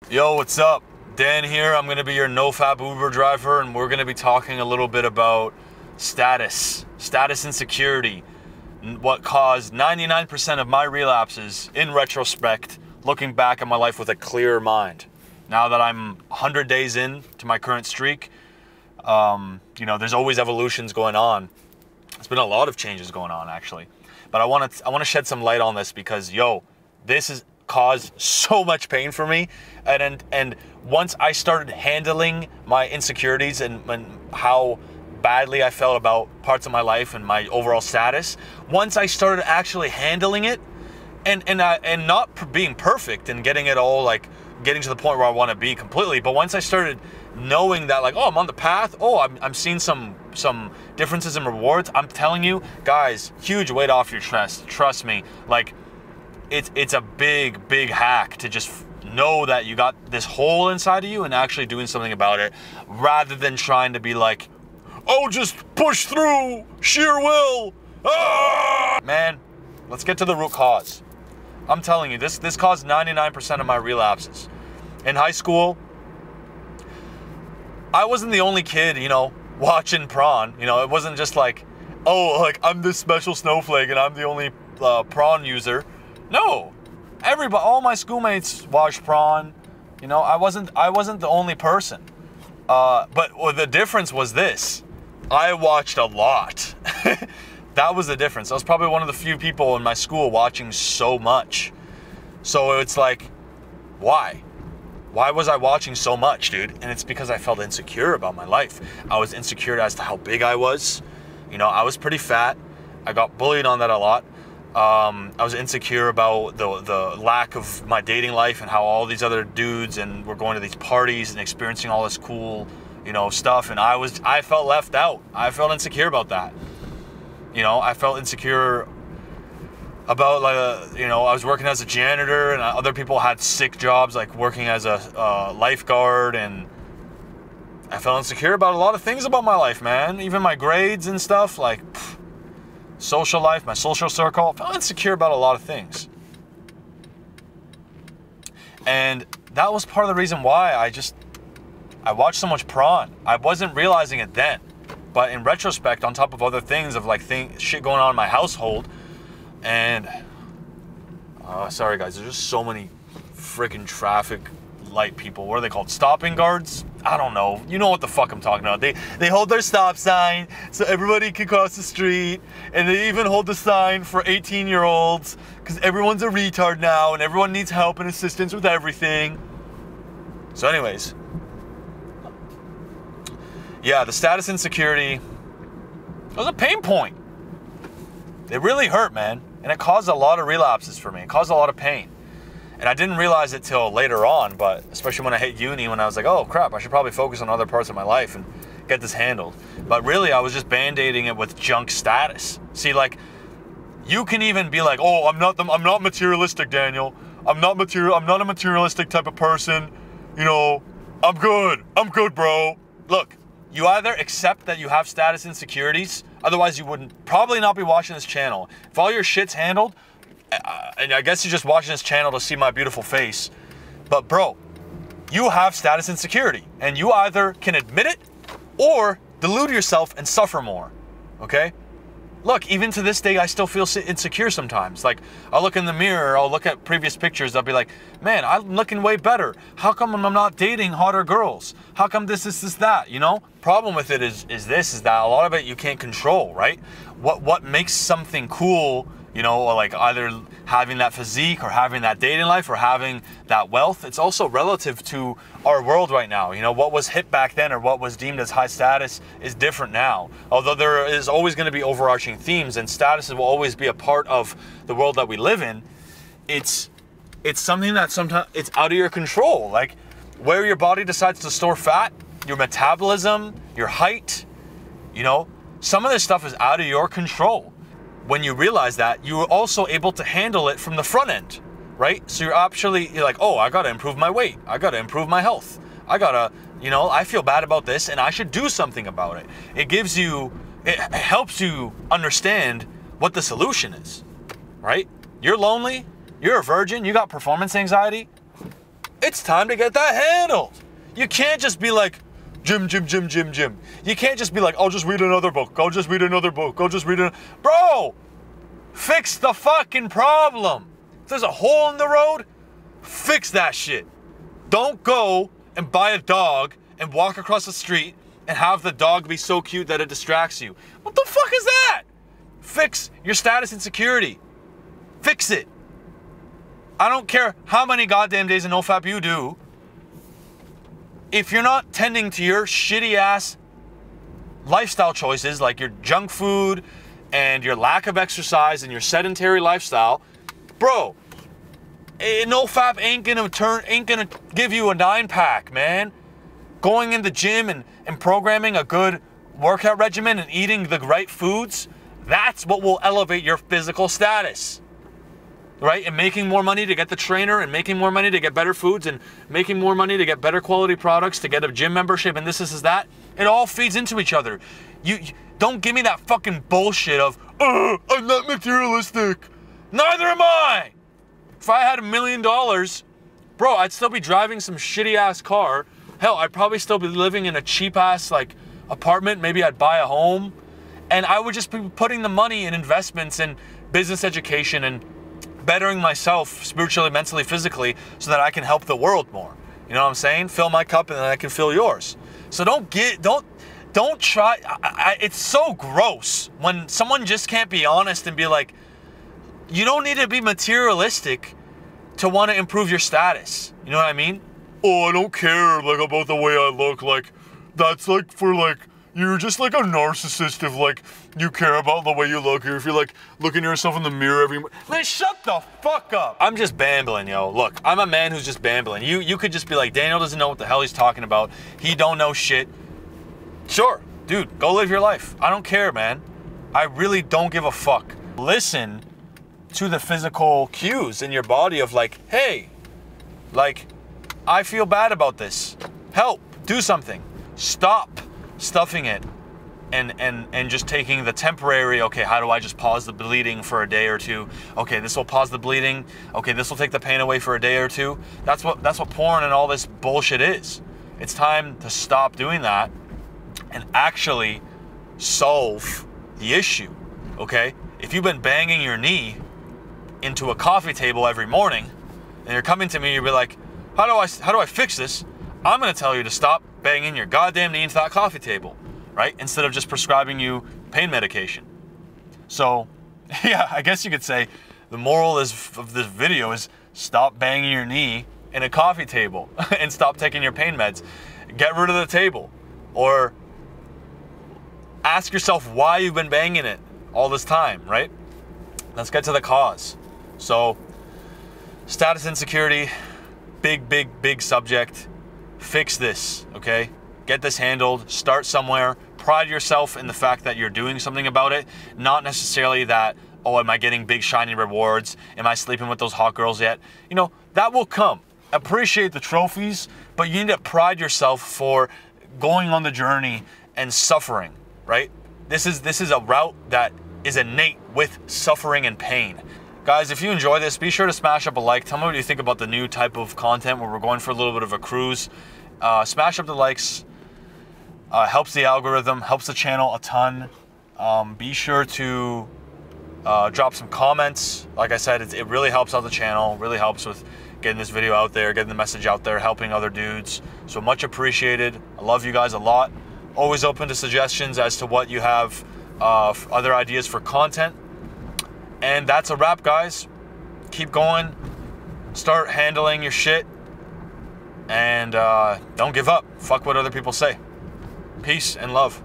Yo, what's up? Dan here. I'm going to be your NoFap Uber driver, and we're going to be talking a little bit about status insecurity, what caused 99% of my relapses in retrospect, looking back at my life with a clearer mind. Now that I'm 100 days in to my current streak, there's always evolutions going on. There's been a lot of changes going on, actually. But I want to shed some light on this because, this has caused so much pain for me. And once I started handling my insecurities and how badly I felt about parts of my life and my overall status, once I started actually handling it and not being perfect and getting it all, like getting to the point where I want to be completely, but once I started knowing that, like, oh, I'm on the path, oh, I'm seeing some differences in rewards, I'm telling you guys, huge weight off your chest. Trust me. Like, it's a big hack to just know that you got this hole inside of you and actually doing something about it, rather than trying to be like, oh, just push through, sheer will. Ah! Man, let's get to the root cause. I'm telling you, this caused 99% of my relapses. In high school, I wasn't the only kid, watching prawn. It wasn't just like, oh, like I'm this special snowflake and I'm the only prawn user. No, all my schoolmates watched prawn. I wasn't the only person. But the difference was this: I watched a lot. That was the difference. I was probably one of the few people in my school watching so much. So it's like, why? Why was I watching so much, dude? And it's because I felt insecure about my life. I was insecure as to how big I was. I was pretty fat. I got bullied on that a lot. I was insecure about the lack of my dating life and how all these other dudes and were going to these parties and experiencing all this cool, stuff. And I felt left out. I felt insecure about that. I felt insecure about, like, I was working as a janitor and other people had sick jobs, like working as a lifeguard, and I felt insecure about a lot of things about my life, man. Even my grades and stuff, like, social life, my social circle. I felt insecure about a lot of things. And that was part of the reason why I watched so much prawn. I wasn't realizing it then. But in retrospect, on top of other things of like shit going on in my household, and sorry guys, there's just so many freaking traffic light people. What are they called? Stopping guards? I don't know. You know what the fuck I'm talking about. They hold their stop sign so everybody can cross the street, and they even hold the sign for 18-year-olds because everyone's a retard now and everyone needs help and assistance with everything. So anyways, yeah, the status insecurity was a pain point. It really hurt, man. And it caused a lot of relapses for me. It caused a lot of pain. And I didn't realize it till later on, but especially when I hit uni, when I was like, oh crap, I should probably focus on other parts of my life and get this handled. But really, I was just band-aiding it with junk status. See, like, you can even be like, oh, I'm not materialistic, Daniel. I'm not a materialistic type of person. I'm good, bro. Look, you either accept that you have status insecurities, otherwise you wouldn't probably not be watching this channel. If all your shit's handled, and I guess you're just watching this channel to see my beautiful face, but bro, you have status insecurity, and you either can admit it or delude yourself and suffer more, okay? Look, even to this day, I still feel insecure sometimes. Like, I'll look in the mirror, I'll look at previous pictures, I'll be like, man, I'm looking way better. How come I'm not dating hotter girls? How come this, that, Problem with it is that a lot of it you can't control, right? What makes something cool, like either having that physique or having that dating life or having that wealth, it's also relative to our world right now. What was hit back then or what was deemed as high status is different now. Although there is always going to be overarching themes and statuses will always be a part of the world that we live in, it's something that sometimes it's out of your control. Like where your body decides to store fat, your metabolism, your height, some of this stuff is out of your control. When you realize that, you're also able to handle it from the front end, right? So you're like, oh, I gotta improve my weight. I gotta improve my health. I feel bad about this and I should do something about it. It helps you understand what the solution is, right? You're lonely, you're a virgin, you got performance anxiety. It's time to get that handled. You can't just be like, gym. You can't just be like, I'll just read another book. I'll just read another book. I'll just read it. Bro, fix the fucking problem. If there's a hole in the road, fix that shit. Don't go and buy a dog and walk across the street and have the dog be so cute that it distracts you. What the fuck is that? Fix your status insecurity. Fix it. I don't care how many goddamn days of NoFap you do. If you're not tending to your shitty ass lifestyle choices, like your junk food and your lack of exercise and your sedentary lifestyle, bro, NoFap ain't gonna give you a 9-pack, man. Going in the gym and programming a good workout regimen and eating the right foods, that's what will elevate your physical status. Right? And making more money to get the trainer, and making more money to get better foods, and making more money to get better quality products, to get a gym membership, and this is that. It all feeds into each other. You don't give me that fucking bullshit of, I'm not materialistic. Neither am I. If I had $1 million, bro, I'd still be driving some shitty ass car. Hell, I'd probably still be living in a cheap ass like apartment. Maybe I'd buy a home, and I would just be putting the money in investments and business education and bettering myself spiritually, mentally, physically, so that I can help the world more. You know what I'm saying? Fill my cup and then I can fill yours. So don't try. It's so gross when someone just can't be honest and be like, you don't need to be materialistic to want to improve your status. You know what I mean? Oh, I don't care like about the way I look. Like, that's like for like, you're just like a narcissist if like you care about the way you look, or if you're like looking at yourself in the mirror every morning. Man, shut the fuck up. I'm just bambling, yo. Look, I'm a man who's just bambling. You could just be like, Daniel doesn't know what the hell he's talking about. He don't know shit. Sure, dude, go live your life. I don't care, man. I really don't give a fuck. Listen to the physical cues in your body of like, hey, like, I feel bad about this. Help, do something. Stop stuffing it and just taking the temporary, okay, how do I just pause the bleeding for a day or two? Okay, this will pause the bleeding. Okay, this will take the pain away for a day or two. That's what porn and all this bullshit is. It's time to stop doing that and actually solve the issue, okay? If you've been banging your knee into a coffee table every morning and you're coming to me, you'll be like, how do I fix this? I'm gonna tell you to stop banging your goddamn knee into that coffee table, right? Instead of just prescribing you pain medication. So, yeah, I guess you could say the moral of this video is stop banging your knee in a coffee table and stop taking your pain meds. Get rid of the table, or ask yourself why you've been banging it all this time, right? Let's get to the cause. So, status insecurity, big subject. Fix this, okay? Get this handled, start somewhere. Pride yourself in the fact that you're doing something about it. Not necessarily that, oh, am I getting big shiny rewards? Am I sleeping with those hot girls yet? You know, that will come. Appreciate the trophies, but you need to pride yourself for going on the journey and suffering, right? This is a route that is innate with suffering and pain. Guys, if you enjoy this, be sure to smash up a like. Tell me what you think about the new type of content where we're going for a little bit of a cruise. Smash up the likes. Helps the algorithm, helps the channel a ton. Be sure to drop some comments. Like I said, it really helps out the channel, really helps with getting this video out there, getting the message out there, helping other dudes. So much appreciated. I love you guys a lot. Always open to suggestions as to what you have, other ideas for content. And that's a wrap, guys. Keep going. Start handling your shit. And don't give up. Fuck what other people say. Peace and love.